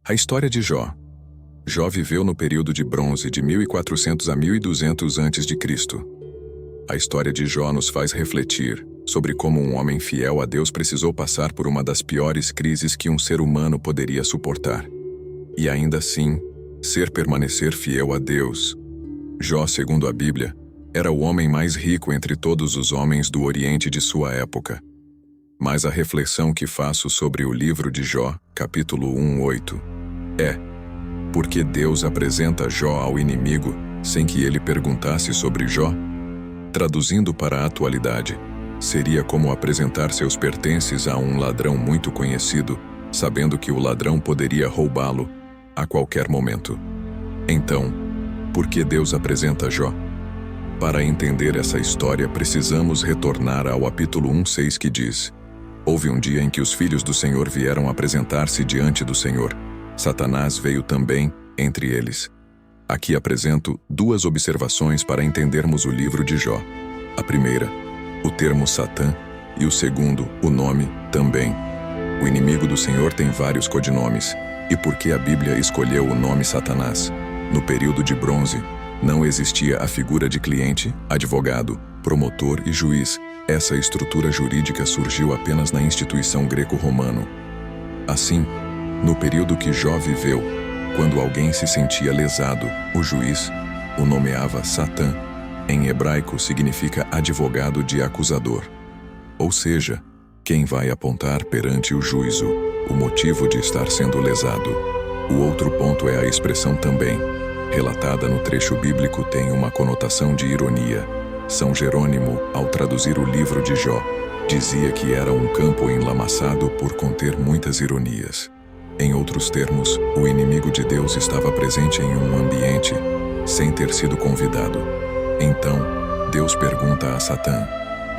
A história de Jó. Jó viveu no período de bronze de 1400 a 1200 a.C. A história de Jó nos faz refletir sobre como um homem fiel a Deus precisou passar por uma das piores crises que um ser humano poderia suportar. E ainda assim, permanecer fiel a Deus. Jó, segundo a Bíblia, era o homem mais rico entre todos os homens do Oriente de sua época. Mas a reflexão que faço sobre o livro de Jó, capítulo 1:8, é: por que Deus apresenta Jó ao inimigo sem que ele perguntasse sobre Jó? Traduzindo para a atualidade, seria como apresentar seus pertences a um ladrão muito conhecido, sabendo que o ladrão poderia roubá-lo a qualquer momento. Então, por que Deus apresenta Jó? Para entender essa história, precisamos retornar ao capítulo 1:6, que diz: houve um dia em que os filhos do Senhor vieram apresentar-se diante do Senhor. Satanás veio também entre eles. Aqui apresento duas observações para entendermos o livro de Jó. A primeira, o termo Satã, e o segundo, o nome também. O inimigo do Senhor tem vários codinomes. E por que a Bíblia escolheu o nome Satanás? No período de bronze, não existia a figura de cliente, advogado, promotor e juiz. Essa estrutura jurídica surgiu apenas na instituição greco-romano. Assim, no período que Jó viveu, quando alguém se sentia lesado, o juiz o nomeava Satã. Em hebraico significa advogado de acusador. Ou seja, quem vai apontar perante o juízo o motivo de estar sendo lesado. O outro ponto é a expressão também, relatada no trecho bíblico, tem uma conotação de ironia. São Jerônimo, ao traduzir o livro de Jó, dizia que era um campo enlamaçado por conter muitas ironias. Em outros termos, o inimigo de Deus estava presente em um ambiente sem ter sido convidado. Então, Deus pergunta a Satã: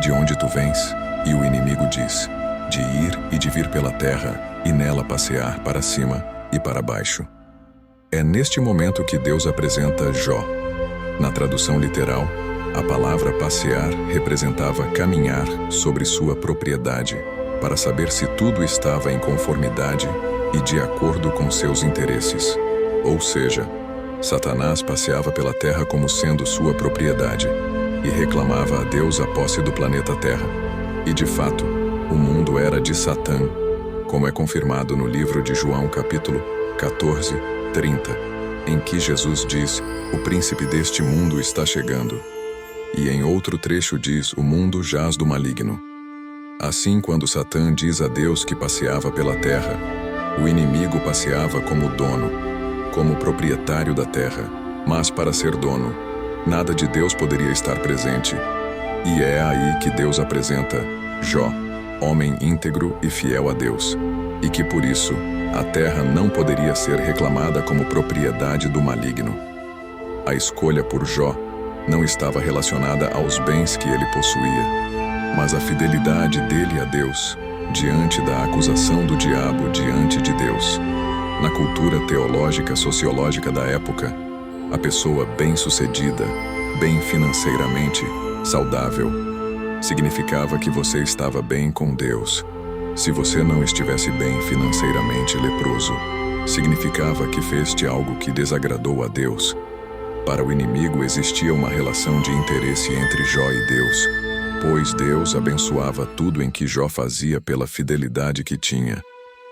de onde tu vens? E o inimigo diz: de ir e de vir pela terra, e nela passear para cima e para baixo. É neste momento que Deus apresenta Jó. Na tradução literal, a palavra passear representava caminhar sobre sua propriedade, para saber se tudo estava em conformidade e de acordo com seus interesses. Ou seja, Satanás passeava pela terra como sendo sua propriedade e reclamava a Deus a posse do planeta Terra. E de fato, o mundo era de Satã, como é confirmado no livro de João, capítulo 14:30, em que Jesus diz: o príncipe deste mundo está chegando. E em outro trecho diz: o mundo jaz do maligno. Assim, quando Satã diz a Deus que passeava pela terra, o inimigo passeava como dono, como proprietário da terra. Mas para ser dono, nada de Deus poderia estar presente. E é aí que Deus apresenta Jó, homem íntegro e fiel a Deus, e que por isso a terra não poderia ser reclamada como propriedade do maligno. A escolha por Jó não estava relacionada aos bens que ele possuía, mas à fidelidade dele a Deus, diante da acusação do diabo diante de Deus. Na cultura teológica sociológica da época, a pessoa bem-sucedida, bem financeiramente, saudável, significava que você estava bem com Deus. Se você não estivesse bem financeiramente, leproso, significava que fez algo que desagradou a Deus. Para o inimigo existia uma relação de interesse entre Jó e Deus, pois Deus abençoava tudo em que Jó fazia pela fidelidade que tinha.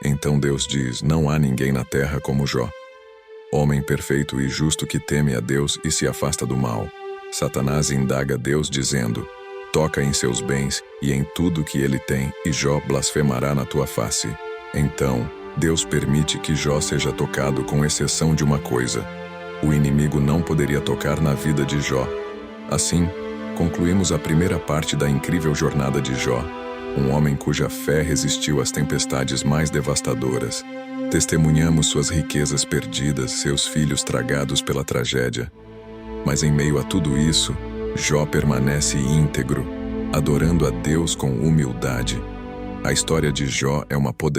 Então Deus diz: não há ninguém na terra como Jó, homem perfeito e justo que teme a Deus e se afasta do mal. Satanás indaga Deus dizendo: toca em seus bens e em tudo que ele tem, e Jó blasfemará na tua face. Então, Deus permite que Jó seja tocado, com exceção de uma coisa: o inimigo não poderia tocar na vida de Jó. Assim, concluímos a primeira parte da incrível jornada de Jó, um homem cuja fé resistiu às tempestades mais devastadoras. Testemunhamos suas riquezas perdidas, seus filhos tragados pela tragédia. Mas em meio a tudo isso, Jó permanece íntegro, adorando a Deus com humildade. A história de Jó é uma poderosa